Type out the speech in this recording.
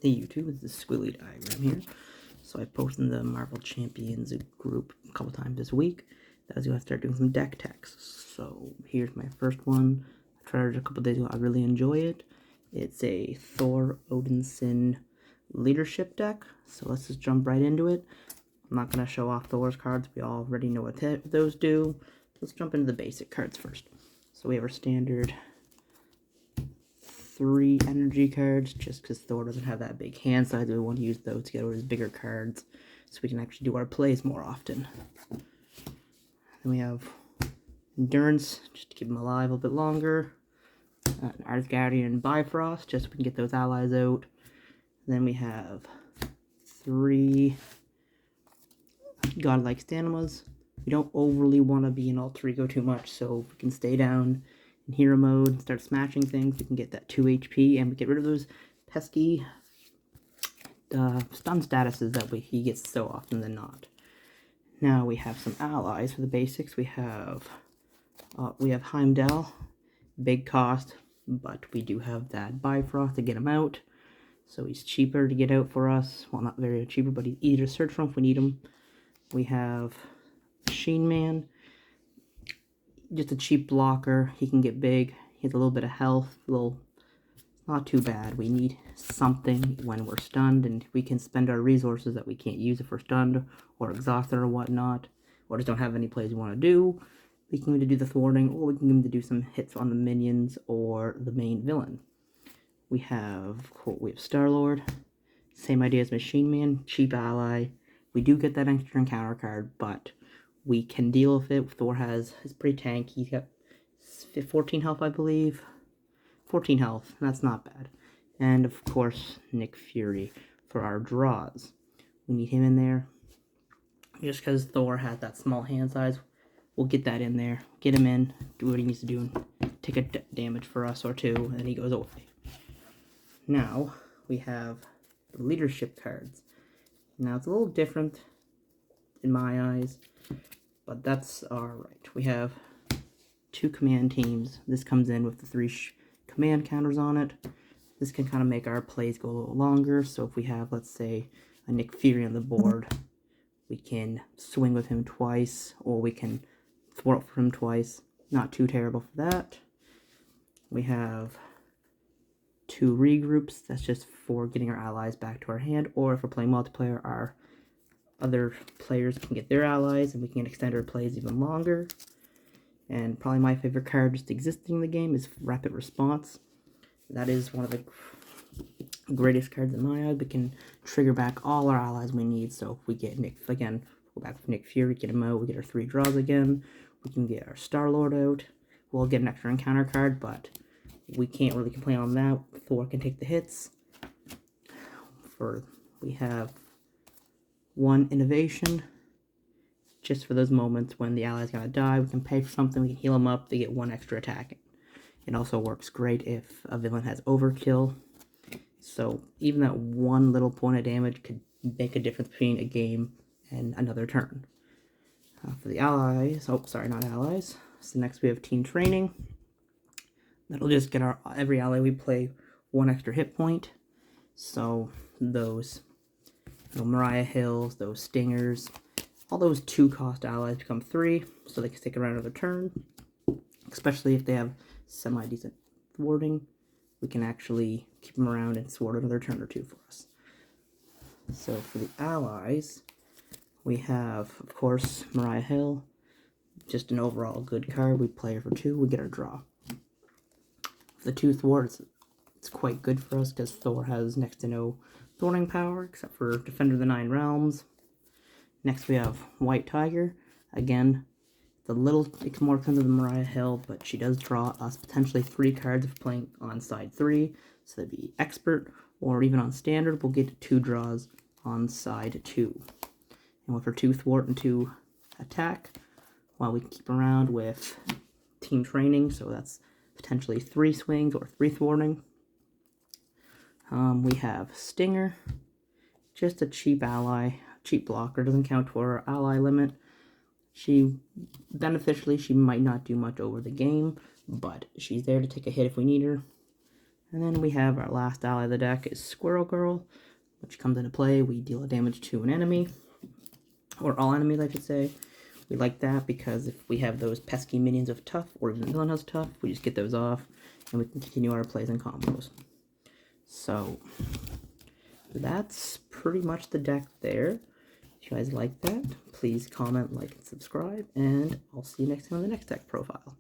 Hey YouTube, it's the squiggly diagram here. So I posted in the Marvel Champions group a couple times this week. That was going to start doing some deck techs. So here's my first one. I tried it a couple days ago. I really enjoy it. It's a Thor Leadership deck. So let's just jump right into it. I'm not going to show off Thor's cards. We already know what those do. Let's jump into the basic cards first. So we have our standard 3 energy cards, just because Thor doesn't have that big hand size. We want to use those to get over his bigger cards so we can actually do our plays more often. Then we have Endurance, just to keep him alive a little bit longer. An Earth Guardian and Bifrost, just so we can get those allies out. Then we have 3 Godlike Stanimas. We don't overly want to be in Alter Ego too much, so we can stay down in hero mode and start smashing things. We can get that 2 HP and we get rid of those pesky stun statuses that he gets so often than not. Now we have some allies for the basics. We have Heimdall, big cost, but we do have that Bifrost to get him out. So he's cheaper to get out for us. Well, not very cheaper, but he's easy to search from if we need him. We have Machine Man, just a cheap blocker. He can get big. He has a little bit of health. Not too bad. We need something when we're stunned, and we can spend our resources that we can't use if we're stunned or exhausted or whatnot, or just don't have any plays we want to do. We can either do the thwarting, or we can do some hits on the minions or the main villain. We have Star-Lord. Same idea as Machine Man. Cheap ally. We do get that extra encounter card, but we can deal with it. Thor is pretty tanky. He's got 14 health, I believe. 14 health. That's not bad. And, of course, Nick Fury for our draws. We need him in there. Just because Thor has that small hand size, we'll get that in there. Get him in. Do what he needs to do. And take a damage for us or 2, and then he goes away. Now, we have the leadership cards. Now, it's a little different in my eyes, but that's alright. We have 2 command teams. This comes in with the 3 command counters on it. This can kind of make our plays go a little longer. So if we have, let's say, a Nick Fury on the board, we can swing with him twice, or we can thwart for him twice. Not too terrible for that. We have 2 regroups. That's just for getting our allies back to our hand, or if we're playing multiplayer, our other players can get their allies, and we can extend our plays even longer. And probably my favorite card just existing in the game is Rapid Response. That is one of the greatest cards in my eyes. We can trigger back all our allies we need. So if we get go back with Nick Fury, get him out, we get our 3 draws again. We can get our Star-Lord out. We'll get an extra encounter card, but we can't really complain on that. Thor can take the hits. We have 1 innovation. Just for those moments when the ally's gonna die, we can pay for something, we can heal them up, they get 1 extra attack. It also works great if a villain has overkill. So even that 1 little point of damage could make a difference between a game and another turn. For the allies, not allies. So next we have Team Training. That'll just get every ally we play 1 extra hit point. So those Mariah Hills, those Stingers, all those 2-cost allies become 3, so they can stick around another turn. Especially if they have semi-decent thwarting, we can actually keep them around and thwart another turn or 2 for us. So for the allies, we have, of course, Mariah Hill. Just an overall good card. We play her for 2, we get our draw. For the 2 thwarts, it's quite good for us because Thor has next to no thwarting power except for Defender of the 9 Realms. Next we have White Tiger. Again, it's more expensive than Mariah Hill, but she does draw us potentially 3 cards if playing on side 3. So that'd be Expert, or even on Standard, we'll get 2 draws on side 2. And with her 2 thwart and 2 attack, while we can keep around with Team Training, so that's potentially 3 swings or 3 thwarting. We have Stinger, just a cheap ally. Cheap blocker, doesn't count toward our ally limit. Beneficially, she might not do much over the game, but she's there to take a hit if we need her. And then we have our last ally of the deck is Squirrel Girl, which comes into play. We deal damage to an enemy, or all enemies, I should say. We like that because if we have those pesky minions of Tough, or even the villain has Tough, we just get those off, and we can continue our plays and combos. So, that's pretty much the deck there. If you guys like that, please comment, like, and subscribe, and I'll see you next time on the next deck profile.